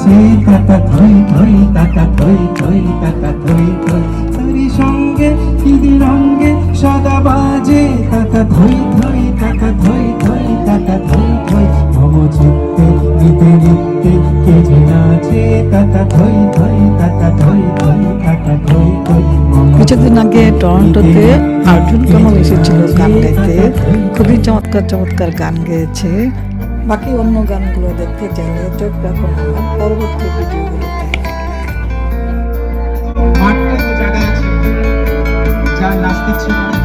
নাচে তাতা থই থই তাতা থই থই তাতা থই থই তারি সঙ্গে ঈদের রঙ্গে সদা বাজে তাতা থই থই তাতা থই থই তাতা থই থই মম চিত্তে নিতে নিতে কে যে নাচে তাতা থই থই তাতা থই থই তাতা থই থই। কিছুদিন আগে টরন্টোতে আর্জুন কামাল এসেছিল গান গাইতে, খুবই চমৎকার চমৎকার গান গেয়েছে। বাকি অন্য গানগুলো দেখতে চাইলে চোখ রাখুন আমার পরবর্তী ভিডিওগুলোতে। মাঠে তো জায়গা আছে যা নাচতে ইচ্ছে করে।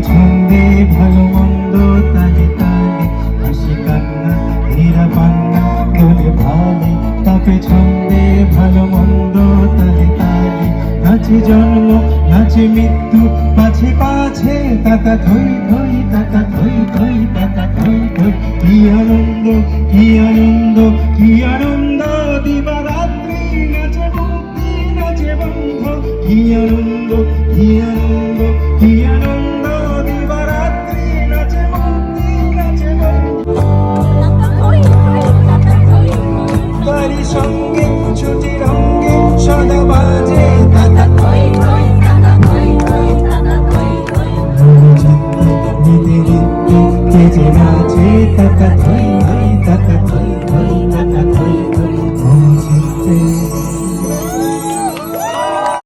ছন্দে ভালো মন্দ তালে তালে হাসি কান্না হীরা পান্না দোলে ভালে তাপে ছন্দে ভালো মন্দ তালে তালে নাচে জন্ম নাচে মৃত্যু পাছে পাছে তাতা থই থই তাতা থই থই তাতা থই থই কি আনন্দ কি আনন্দ কি আনন্দ দিবারাত্রি নাচে মুক্তি নাচে বন্ধ কি আনন্দ কি আনন্দ কি আনন্দ সঙ্গে ছুটি রঙ্গে সদা বাজে তাতা থই থই তাতা থই থই তাতা থই থই নিতে নিতে কে যে নাচে তাতা থই